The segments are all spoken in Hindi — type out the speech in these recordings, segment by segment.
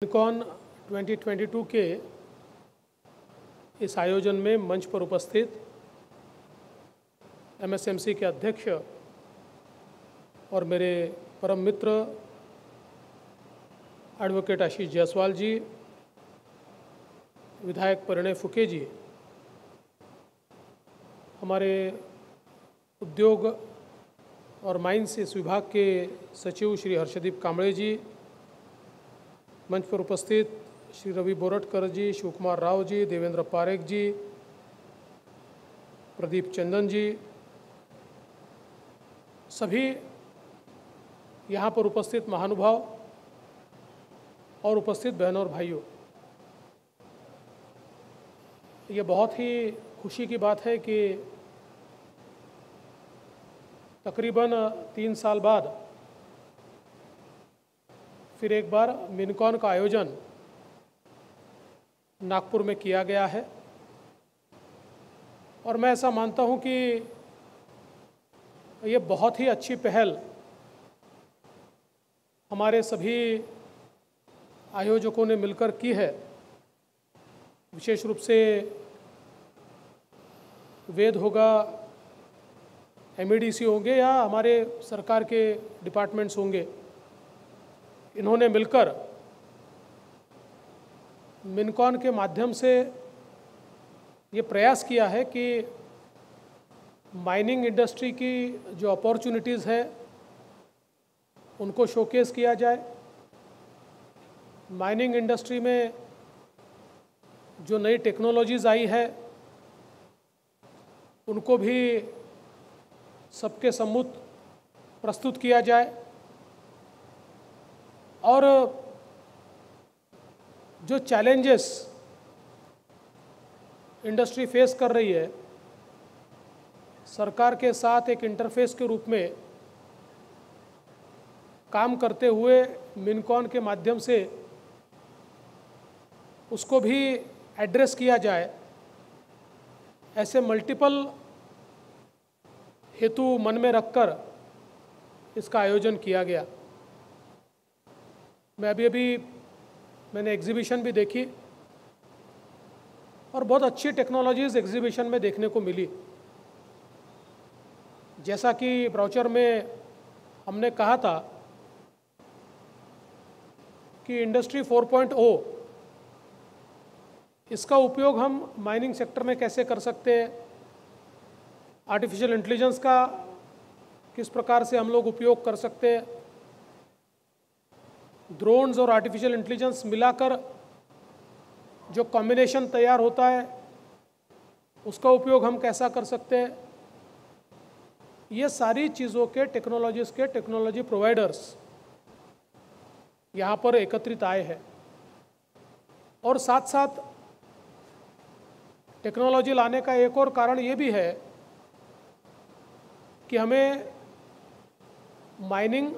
मिनकॉन 2022 के इस आयोजन में मंच पर उपस्थित एमएसएमसी के अध्यक्ष और मेरे परम मित्र एडवोकेट आशीष जायसवाल जी, विधायक परिणय फुके जी, हमारे उद्योग और माइंस इस विभाग के सचिव श्री हर्षदीप कांबळे जी, मंच पर उपस्थित श्री रवि बोरटकर जी, शिवकुमार राव जी, देवेंद्र पारेख जी, प्रदीप चंदन जी, सभी यहाँ पर उपस्थित महानुभाव और उपस्थित बहनों और भाइयों, ये बहुत ही खुशी की बात है कि तकरीबन 3 साल बाद फिर एक बार मिनकॉन का आयोजन नागपुर में किया गया है। और मैं ऐसा मानता हूं कि ये बहुत ही अच्छी पहल हमारे सभी आयोजकों ने मिलकर की है। विशेष रूप से वेद होगा, एमईडीसी होंगे या हमारे सरकार के डिपार्टमेंट्स होंगे, इन्होंने मिलकर मिनकॉन के माध्यम से ये प्रयास किया है कि माइनिंग इंडस्ट्री की जो अपॉर्चुनिटीज़ है उनको शोकेस किया जाए। माइनिंग इंडस्ट्री में जो नई टेक्नोलॉजीज़ आई है उनको भी सबके सम्मुख प्रस्तुत किया जाए और जो चैलेंजेस इंडस्ट्री फेस कर रही है, सरकार के साथ एक इंटरफेस के रूप में काम करते हुए मिनकॉन के माध्यम से उसको भी एड्रेस किया जाए। ऐसे मल्टीपल हेतु मन में रखकर इसका आयोजन किया गया। मैं अभी मैंने एग्जीबिशन भी देखी और बहुत अच्छी टेक्नोलॉजीज़ एग्जीबिशन में देखने को मिली। जैसा कि ब्राउचर में हमने कहा था कि इंडस्ट्री 4.0 इसका उपयोग हम माइनिंग सेक्टर में कैसे कर सकते हैं, आर्टिफिशियल इंटेलिजेंस का किस प्रकार से हम लोग उपयोग कर सकते हैं, ड्रोन्स और आर्टिफिशियल इंटेलिजेंस मिलाकर जो कॉम्बिनेशन तैयार होता है उसका उपयोग हम कैसा कर सकते हैं। ये सारी चीज़ों के टेक्नोलॉजी प्रोवाइडर्स यहाँ पर एकत्रित आए हैं और साथ साथ टेक्नोलॉजी लाने का एक और कारण ये भी है कि हमें माइनिंग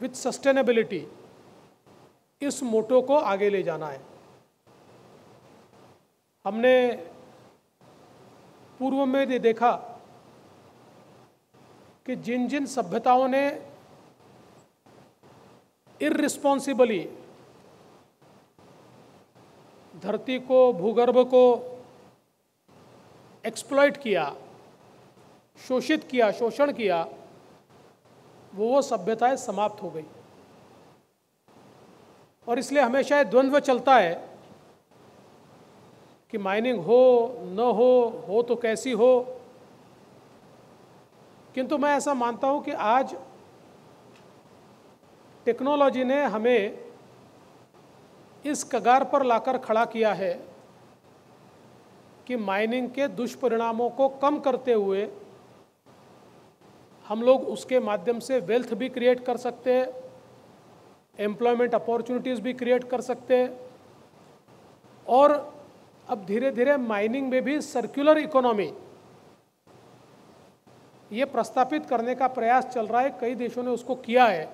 विथ सस्टेनेबिलिटी इस मोटो को आगे ले जाना है। हमने पूर्व में ये देखा कि जिन जिन सभ्यताओं ने इररिस्पॉन्सिबली धरती को, भूगर्भ को एक्सप्लॉइट किया, शोषित किया, शोषण किया, वो सभ्यताएं समाप्त हो गई। और इसलिए हमेशा ये द्वंद्व चलता है कि माइनिंग हो न हो तो कैसी हो। किंतु मैं ऐसा मानता हूं कि आज टेक्नोलॉजी ने हमें इस कगार पर लाकर खड़ा किया है कि माइनिंग के दुष्परिणामों को कम करते हुए हम लोग उसके माध्यम से वेल्थ भी क्रिएट कर सकते हैं, एम्प्लॉयमेंट अपॉर्चुनिटीज़ भी क्रिएट कर सकते हैं और अब धीरे धीरे माइनिंग में भी सर्कुलर इकोनॉमी ये प्रस्तापित करने का प्रयास चल रहा है। कई देशों ने उसको किया है।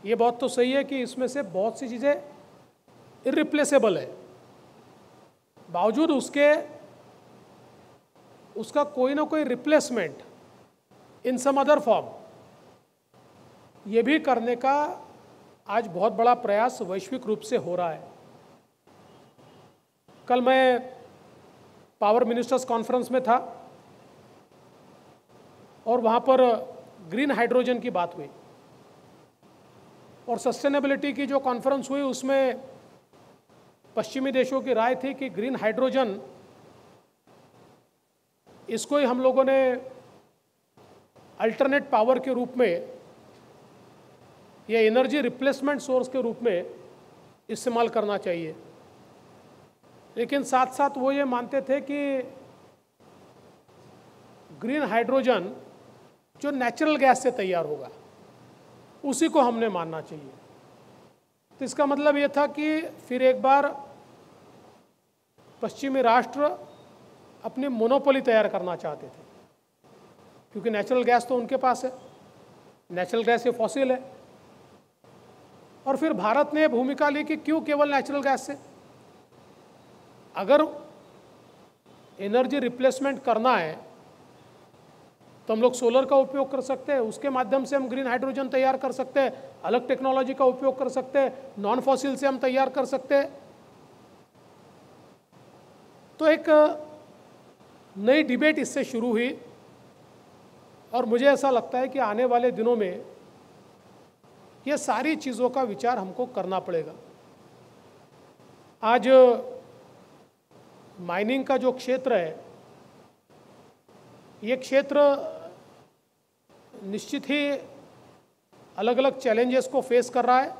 ये बात तो सही है कि इसमें से बहुत सी चीज़ें इररिप्लेसेबल है, बावजूद उसका कोई ना कोई रिप्लेसमेंट इन सम अदर फॉर्म ये भी करने का आज बहुत बड़ा प्रयास वैश्विक रूप से हो रहा है। कल मैं पावर मिनिस्टर्स कॉन्फ्रेंस में था और वहाँ पर ग्रीन हाइड्रोजन की बात हुई और सस्टेनेबिलिटी की जो कॉन्फ्रेंस हुई उसमें पश्चिमी देशों की राय थी कि ग्रीन हाइड्रोजन इसको ही हम लोगों ने अल्टरनेट पावर के रूप में या एनर्जी रिप्लेसमेंट सोर्स के रूप में इस्तेमाल करना चाहिए। लेकिन साथ साथ वो ये मानते थे कि ग्रीन हाइड्रोजन जो नेचुरल गैस से तैयार होगा उसी को हमने मानना चाहिए। तो इसका मतलब ये था कि फिर एक बार पश्चिमी राष्ट्र अपनी मोनोपोली तैयार करना चाहते थे, क्योंकि नेचुरल गैस तो उनके पास है, नेचुरल गैस ये फॉसिल है। और फिर भारत ने भूमिका ली कि क्यों केवल नेचुरल गैस से, अगर एनर्जी रिप्लेसमेंट करना है तो हम लोग सोलर का उपयोग कर सकते हैं, उसके माध्यम से हम ग्रीन हाइड्रोजन तैयार कर सकते हैं, अलग टेक्नोलॉजी का उपयोग कर सकते हैं, नॉन फॉसिल से हम तैयार कर सकते हैं। तो एक नई डिबेट इससे शुरू हुई और मुझे ऐसा लगता है कि आने वाले दिनों में ये सारी चीज़ों का विचार हमको करना पड़ेगा। आज माइनिंग का जो क्षेत्र है, ये क्षेत्र निश्चित ही अलग अलग चैलेंजेस को फेस कर रहा है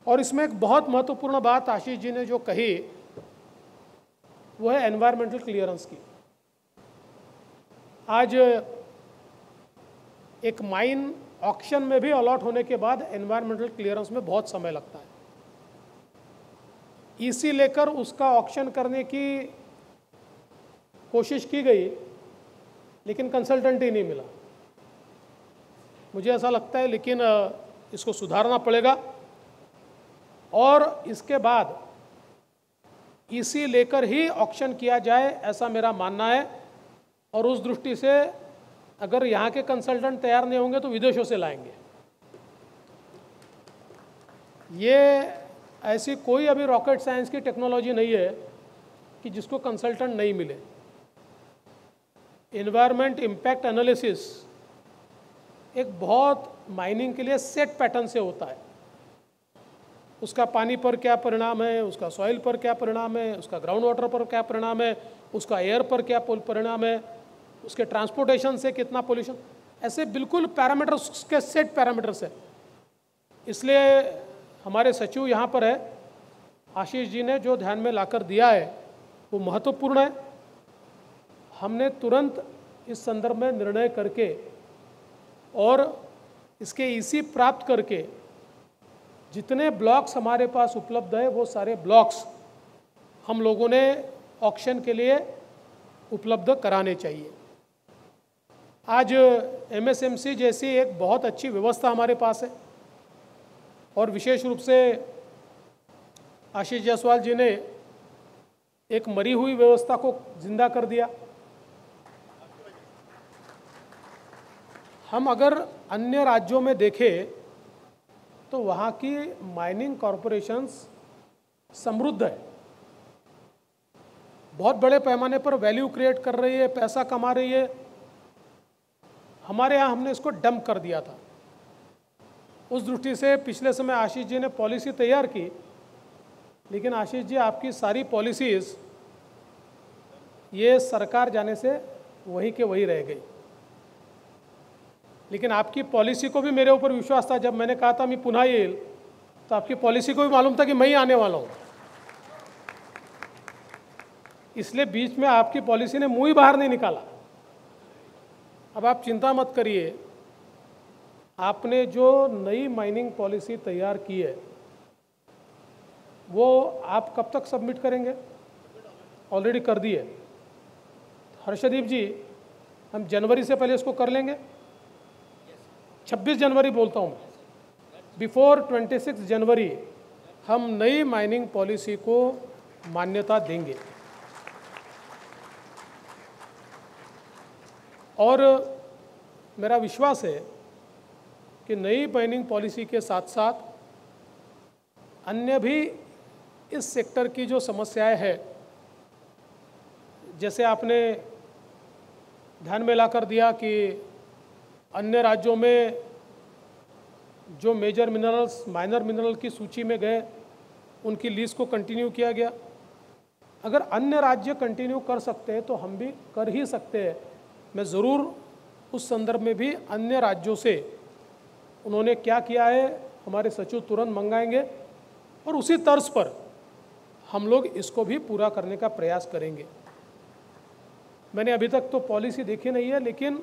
और इसमें एक बहुत महत्वपूर्ण बात आशीष जी ने जो कही वो है एनवायरमेंटल क्लियरेंस की। आज एक माइन ऑक्शन में भी अलॉट होने के बाद एनवायरमेंटल क्लियरेंस में बहुत समय लगता है। इसी लेकर उसका ऑक्शन करने की कोशिश की गई लेकिन कंसल्टेंट ही नहीं मिला। मुझे ऐसा लगता है लेकिन इसको सुधारना पड़ेगा और इसके बाद इसी लेकर ही ऑक्शन किया जाए, ऐसा मेरा मानना है। और उस दृष्टि से अगर यहाँ के कंसल्टेंट तैयार नहीं होंगे तो विदेशों से लाएंगे। ये ऐसी कोई अभी रॉकेट साइंस की टेक्नोलॉजी नहीं है कि जिसको कंसल्टेंट नहीं मिले। एनवायरनमेंट इम्पैक्ट एनालिसिस एक बहुत माइनिंग के लिए सेट पैटर्न से होता है। उसका पानी पर क्या परिणाम है, उसका सॉइल पर क्या परिणाम है, उसका ग्राउंड वाटर पर क्या परिणाम है, उसका एयर पर क्या परिणाम है, उसके ट्रांसपोर्टेशन से कितना पोल्यूशन, ऐसे बिल्कुल पैरामीटर्स, उसके सेट पैरामीटर्स है। इसलिए हमारे सचिव यहाँ पर है, आशीष जी ने जो ध्यान में लाकर दिया है वो महत्वपूर्ण है। हमने तुरंत इस संदर्भ में निर्णय करके और इसके ईसी प्राप्त करके जितने ब्लॉक्स हमारे पास उपलब्ध है वो सारे ब्लॉक्स हम लोगों ने ऑक्शन के लिए उपलब्ध कराने चाहिए। आज एमएसएमसी जैसी एक बहुत अच्छी व्यवस्था हमारे पास है और विशेष रूप से आशीष जायसवाल जी ने एक मरी हुई व्यवस्था को जिंदा कर दिया। हम अगर अन्य राज्यों में देखें तो वहाँ की माइनिंग कॉरपोरेशंस समृद्ध है, बहुत बड़े पैमाने पर वैल्यू क्रिएट कर रही है, पैसा कमा रही है। हमारे यहाँ हमने इसको डंप कर दिया था। उस दृष्टि से पिछले समय आशीष जी ने पॉलिसी तैयार की, लेकिन आशीष जी आपकी सारी पॉलिसीज़ ये सरकार जाने से वही के वही रह गई। लेकिन आपकी पॉलिसी को भी मेरे ऊपर विश्वास था। जब मैंने कहा था मैं पुनः येईल, तो आपकी पॉलिसी को भी मालूम था कि मैं ही आने वाला हूँ, इसलिए बीच में आपकी पॉलिसी ने मुंह ही बाहर नहीं निकाला। अब आप चिंता मत करिए, आपने जो नई माइनिंग पॉलिसी तैयार की है वो आप कब तक सबमिट करेंगे? ऑलरेडी कर दी है। हर्षदीप जी, हम जनवरी से पहले इसको कर लेंगे। 26 जनवरी बोलता हूँ, बिफोर 26 जनवरी हम नई माइनिंग पॉलिसी को मान्यता देंगे। और मेरा विश्वास है कि नई माइनिंग पॉलिसी के साथ साथ अन्य भी इस सेक्टर की जो समस्याएं हैं, जैसे आपने ध्यान में ला कर दिया कि अन्य राज्यों में जो मेजर मिनरल्स माइनर मिनरल की सूची में गए उनकी लिस्ट को कंटिन्यू किया गया। अगर अन्य राज्य कंटिन्यू कर सकते हैं तो हम भी कर ही सकते हैं। मैं ज़रूर उस संदर्भ में भी अन्य राज्यों से उन्होंने क्या किया है हमारे सचिव तुरंत मंगाएंगे और उसी तर्ज पर हम लोग इसको भी पूरा करने का प्रयास करेंगे। मैंने अभी तक तो पॉलिसी देखी नहीं है, लेकिन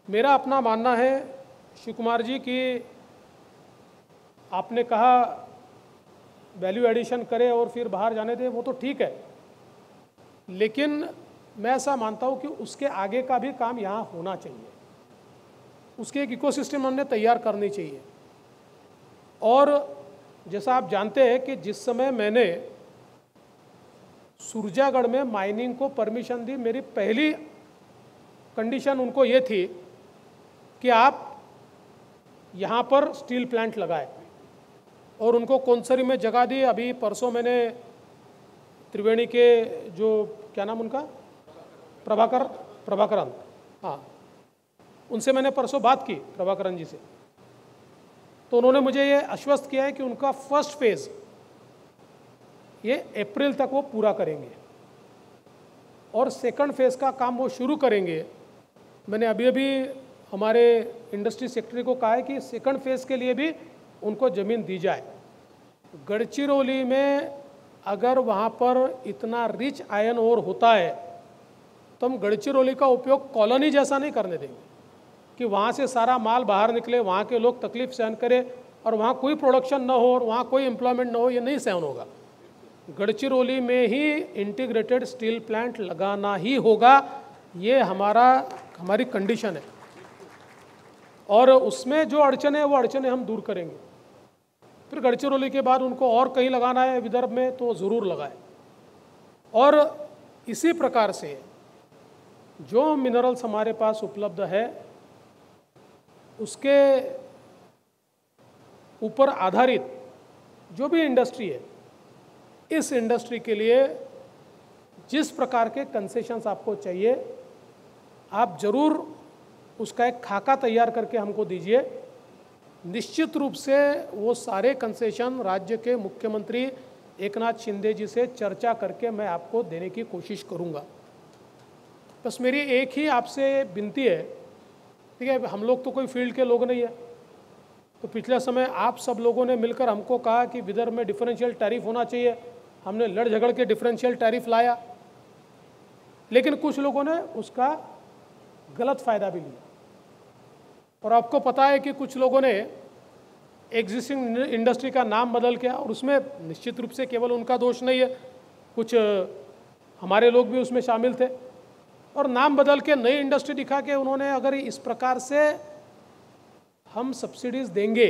मेरा अपना मानना है शिव कुमार जी कि आपने कहा वैल्यू एडिशन करें और फिर बाहर जाने दें, वो तो ठीक है, लेकिन मैं ऐसा मानता हूँ कि उसके आगे का भी काम यहाँ होना चाहिए। उसके एक इकोसिस्टम हमने तैयार करनी चाहिए। और जैसा आप जानते हैं कि जिस समय मैंने सुरजागढ़ में माइनिंग को परमिशन दी, मेरी पहली कंडीशन उनको ये थी कि आप यहाँ पर स्टील प्लांट लगाए, और उनको कौनसरी में जगह दी। अभी परसों मैंने त्रिवेणी के जो क्या नाम उनका प्रभाकरन, हाँ, उनसे मैंने परसों बात की, प्रभाकरन जी से, तो उन्होंने मुझे ये आश्वस्त किया है कि उनका फर्स्ट फेज़ ये अप्रैल तक वो पूरा करेंगे और सेकंड फेज़ का काम वो शुरू करेंगे। मैंने अभी अभी हमारे इंडस्ट्री सेक्रेटरी को कहा है कि सेकंड फेज़ के लिए भी उनको ज़मीन दी जाए। गढ़चिरौली में अगर वहाँ पर इतना रिच आयरन ओर होता है तो हम गढ़चिरौली का उपयोग कॉलोनी जैसा नहीं करने देंगे कि वहाँ से सारा माल बाहर निकले, वहाँ के लोग तकलीफ सहन करें और वहाँ कोई प्रोडक्शन ना हो और वहाँ कोई एम्प्लॉयमेंट ना हो। ये नहीं सहन होगा। गढ़चिरौली में ही इंटीग्रेटेड स्टील प्लांट लगाना ही होगा, ये हमारी कंडीशन है। और उसमें जो अड़चने हैं वो अड़चने हम दूर करेंगे। फिर गढ़चिरौली के बाद उनको और कहीं लगाना है विदर्भ में तो ज़रूर लगाए। और इसी प्रकार से जो मिनरल्स हमारे पास उपलब्ध है उसके ऊपर आधारित जो भी इंडस्ट्री है, इस इंडस्ट्री के लिए जिस प्रकार के कंसेशंस आपको चाहिए आप ज़रूर उसका एक खाका तैयार करके हमको दीजिए। निश्चित रूप से वो सारे कंसेशन राज्य के मुख्यमंत्री एकनाथ शिंदे जी से चर्चा करके मैं आपको देने की कोशिश करूँगा। बस मेरी एक ही आपसे विनती है, ठीक है, हम लोग तो कोई फील्ड के लोग नहीं है, तो पिछले समय आप सब लोगों ने मिलकर हमको कहा कि विदर्भ में डिफरेंशियल टैरिफ होना चाहिए। हमने लड़ झगड़ के डिफरेंशियल टैरिफ लाया, लेकिन कुछ लोगों ने उसका गलत फ़ायदा भी लिया। और आपको पता है कि कुछ लोगों ने एग्जिस्टिंग इंडस्ट्री का नाम बदल के, और उसमें निश्चित रूप से केवल उनका दोष नहीं है, कुछ हमारे लोग भी उसमें शामिल थे, और नाम बदल के नई इंडस्ट्री दिखा के उन्होंने, अगर इस प्रकार से हम सब्सिडीज़ देंगे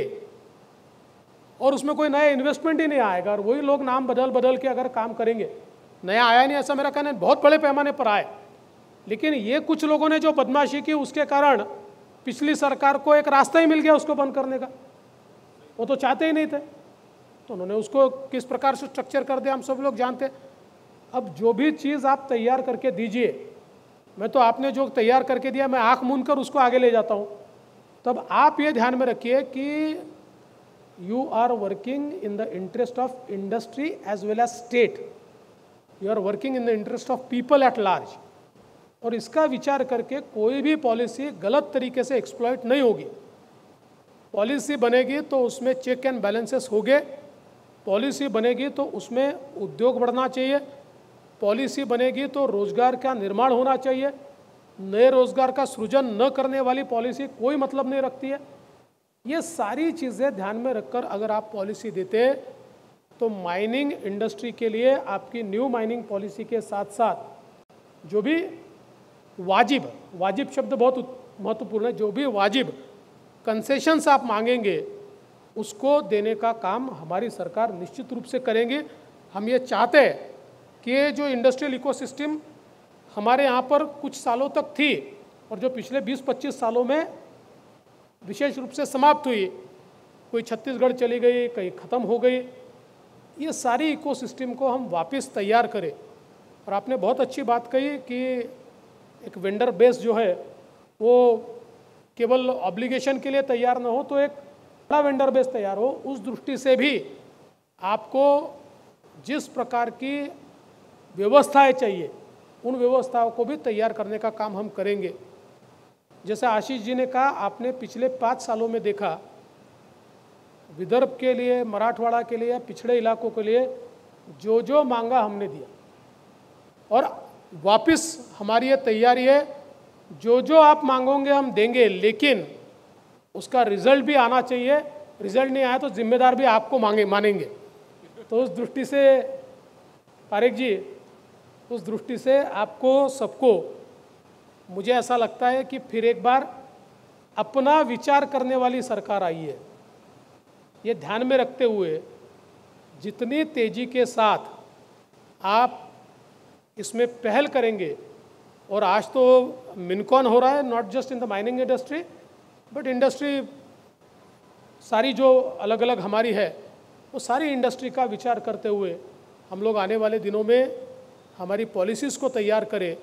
और उसमें कोई नया इन्वेस्टमेंट ही नहीं आएगा और वही लोग नाम बदल के अगर काम करेंगे, नया आया नहीं, ऐसा मेरा कहना है, बहुत बड़े पैमाने पर आए। लेकिन ये कुछ लोगों ने जो बदमाशी की उसके कारण पिछली सरकार को एक रास्ता ही मिल गया उसको बंद करने का। वो तो चाहते ही नहीं थे, तो उन्होंने उसको किस प्रकार से स्ट्रक्चर कर दिया हम सब लोग जानते। अब जो भी चीज़ आप तैयार करके दीजिए, मैं तो आपने जो तैयार करके दिया मैं आँख मूंद कर उसको आगे ले जाता हूँ। तब आप ये ध्यान में रखिए कि you are working in the interest of industry as well as state, you are working in the interest of people at large. और इसका विचार करके कोई भी पॉलिसी गलत तरीके से एक्सप्लॉइट नहीं होगी। पॉलिसी बनेगी तो उसमें चेक एंड बैलेंसेस होंगे, पॉलिसी बनेगी तो उसमें उद्योग बढ़ना चाहिए, पॉलिसी बनेगी तो रोजगार का निर्माण होना चाहिए। नए रोजगार का सृजन न करने वाली पॉलिसी कोई मतलब नहीं रखती है। ये सारी चीज़ें ध्यान में रखकर अगर आप पॉलिसी देते तो माइनिंग इंडस्ट्री के लिए आपकी न्यू माइनिंग पॉलिसी के साथ साथ जो भी वाजिब शब्द बहुत महत्वपूर्ण है, जो भी वाजिब कंसेशंस आप मांगेंगे उसको देने का काम हमारी सरकार निश्चित रूप से करेंगे। हम ये चाहते हैं कि ये जो इंडस्ट्रियल इकोसिस्टम हमारे यहाँ पर कुछ सालों तक थी और जो पिछले 20-25 सालों में विशेष रूप से समाप्त हुई, कोई छत्तीसगढ़ चली गई, कहीं ख़त्म हो गई, ये सारी इकोसिस्टम को हम वापस तैयार करें। और आपने बहुत अच्छी बात कही कि एक वेंडर बेस जो है वो केवल ऑब्लिगेशन के लिए तैयार ना हो, तो एक बड़ा वेंडर बेस तैयार हो। उस दृष्टि से भी आपको जिस प्रकार की व्यवस्थाएं चाहिए उन व्यवस्थाओं को भी तैयार करने का काम हम करेंगे। जैसे आशीष जी ने कहा, आपने पिछले 5 सालों में देखा विदर्भ के लिए, मराठवाड़ा के लिए, पिछड़े इलाकों के लिए जो जो मांगा हमने दिया, और वापस हमारी ये तैयारी है, जो जो आप मांगोगे हम देंगे, लेकिन उसका रिजल्ट भी आना चाहिए। रिजल्ट नहीं आया तो जिम्मेदार भी आपको मानेंगे। तो उस दृष्टि से पारेख जी, उस दृष्टि से आपको सबको, मुझे ऐसा लगता है कि फिर एक बार अपना विचार करने वाली सरकार आई है। ये ध्यान में रखते हुए जितनी तेजी के साथ आप इसमें पहल करेंगे, और आज तो मिनकॉन हो रहा है, not just in the mining industry but industry सारी जो अलग अलग हमारी है, वो सारी इंडस्ट्री का विचार करते हुए हम लोग आने वाले दिनों में हमारी पॉलिसीज़ को तैयार करें।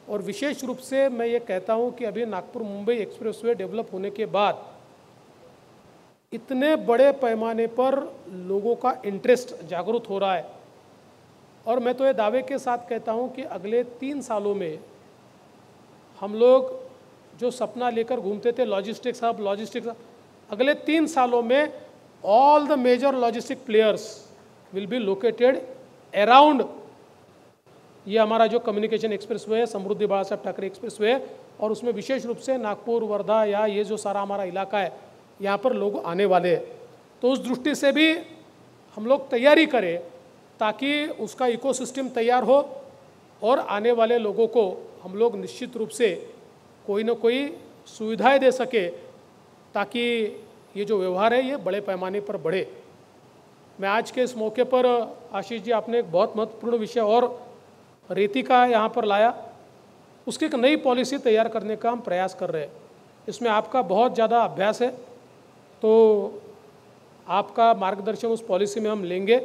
और विशेष रूप से मैं ये कहता हूँ कि अभी नागपुर मुंबई एक्सप्रेसवे डेवलप होने के बाद इतने बड़े पैमाने पर लोगों का इंटरेस्ट जागरूक हो रहा है, और मैं तो ये दावे के साथ कहता हूँ कि अगले 3 सालों में हम लोग जो सपना लेकर घूमते थे लॉजिस्टिक्स हब, अगले 3 सालों में all the major logistic players will be located around ये हमारा जो कम्युनिकेशन एक्सप्रेसवे है, समृद्धि बाला साहब ठाकरे एक्सप्रेसवे है, और उसमें विशेष रूप से नागपुर, वर्धा या ये जो सारा हमारा इलाका है, यहाँ पर लोग आने वाले हैं। तो उस दृष्टि से भी हम लोग तैयारी करें ताकि उसका इकोसिस्टम तैयार हो, और आने वाले लोगों को हम लोग निश्चित रूप से कोई ना कोई सुविधाएं दे सके, ताकि ये जो व्यवहार है ये बड़े पैमाने पर बढ़े। मैं आज के इस मौके पर, आशीष जी, आपने एक बहुत महत्वपूर्ण विषय और रेती का यहाँ पर लाया, उसकी एक नई पॉलिसी तैयार करने का हम प्रयास कर रहे हैं। इसमें आपका बहुत ज़्यादा अभ्यास है, तो आपका मार्गदर्शन उस पॉलिसी में हम लेंगे।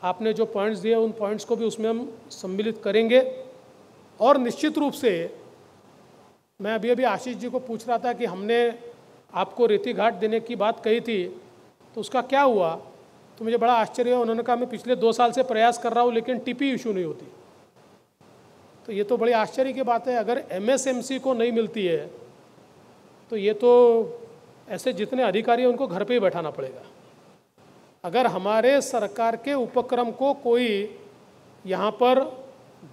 आपने जो पॉइंट्स दिए उन पॉइंट्स को भी उसमें हम सम्मिलित करेंगे। और निश्चित रूप से मैं अभी आशीष जी को पूछ रहा था कि हमने आपको रेती घाट देने की बात कही थी, तो उसका क्या हुआ? तो मुझे बड़ा आश्चर्य है। उन्होंने कहा मैं पिछले 2 साल से प्रयास कर रहा हूँ लेकिन टीपी इशू नहीं होती। तो ये तो बड़ी आश्चर्य की बात है। अगर एमएसएमसी को नहीं मिलती है तो ये तो ऐसे जितने अधिकारी हैं उनको घर पे ही बैठाना पड़ेगा। अगर हमारे सरकार के उपक्रम को कोई यहाँ पर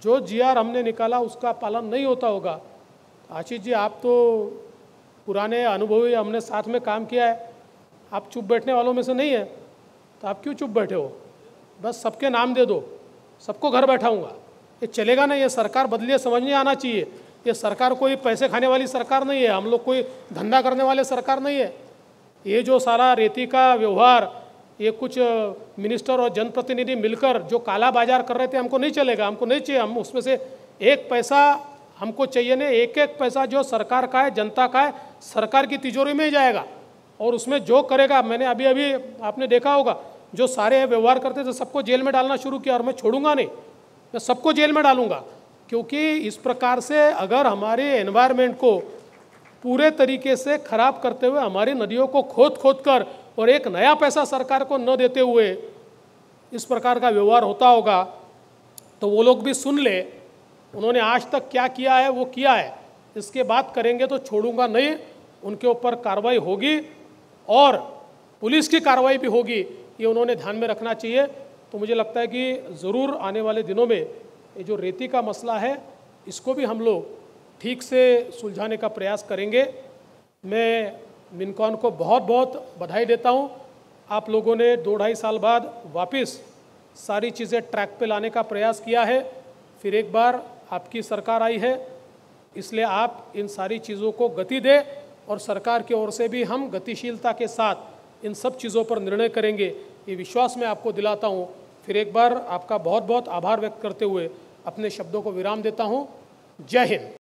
जो जीआर हमने निकाला उसका पालन नहीं होता होगा, आशीष जी आप तो पुराने अनुभवी, हमने साथ में काम किया है, आप चुप बैठने वालों में से नहीं है, तो आप क्यों चुप बैठे हो? बस सबके नाम दे दो, सबको घर बैठाऊंगा। ये चलेगा नहीं। ये सरकार बदलिए, समझ नहीं आना चाहिए। ये सरकार कोई पैसे खाने वाली सरकार नहीं है, हम लोग कोई धंधा करने वाले सरकार नहीं है। ये जो सारा रेती का व्यवहार, ये कुछ मिनिस्टर और जनप्रतिनिधि मिलकर जो काला बाजार कर रहे थे, हमको नहीं चलेगा, हमको नहीं चाहिए। हम उसमें से एक पैसा हमको चाहिए नहीं। एक एक पैसा जो सरकार का है, जनता का है, सरकार की तिजोरी में ही जाएगा, और उसमें जो करेगा, मैंने अभी आपने देखा होगा, जो सारे व्यवहार करते थे सबको जेल में डालना शुरू किया, और मैं छोड़ूंगा नहीं, मैं सबको जेल में डालूंगा। क्योंकि इस प्रकार से अगर हमारे एनवायरनमेंट को पूरे तरीके से खराब करते हुए, हमारी नदियों को खोद कर और एक नया पैसा सरकार को न देते हुए इस प्रकार का व्यवहार होता होगा, तो वो लोग भी सुन ले, उन्होंने आज तक क्या किया है वो किया है, इसके बाद करेंगे तो छोड़ूंगा नहीं। उनके ऊपर कार्रवाई होगी और पुलिस की कार्रवाई भी होगी, ये उन्होंने ध्यान में रखना चाहिए। तो मुझे लगता है कि ज़रूर आने वाले दिनों में ये जो रेती का मसला है इसको भी हम लोग ठीक से सुलझाने का प्रयास करेंगे। मैं मिनकॉन को बहुत बहुत बधाई देता हूँ। आप लोगों ने 2-2.5 साल बाद वापस सारी चीज़ें ट्रैक पे लाने का प्रयास किया है। फिर एक बार आपकी सरकार आई है, इसलिए आप इन सारी चीज़ों को गति दें, और सरकार की ओर से भी हम गतिशीलता के साथ इन सब चीज़ों पर निर्णय करेंगे, ये विश्वास मैं आपको दिलाता हूँ। फिर एक बार आपका बहुत बहुत आभार व्यक्त करते हुए अपने शब्दों को विराम देता हूँ। जय हिंद।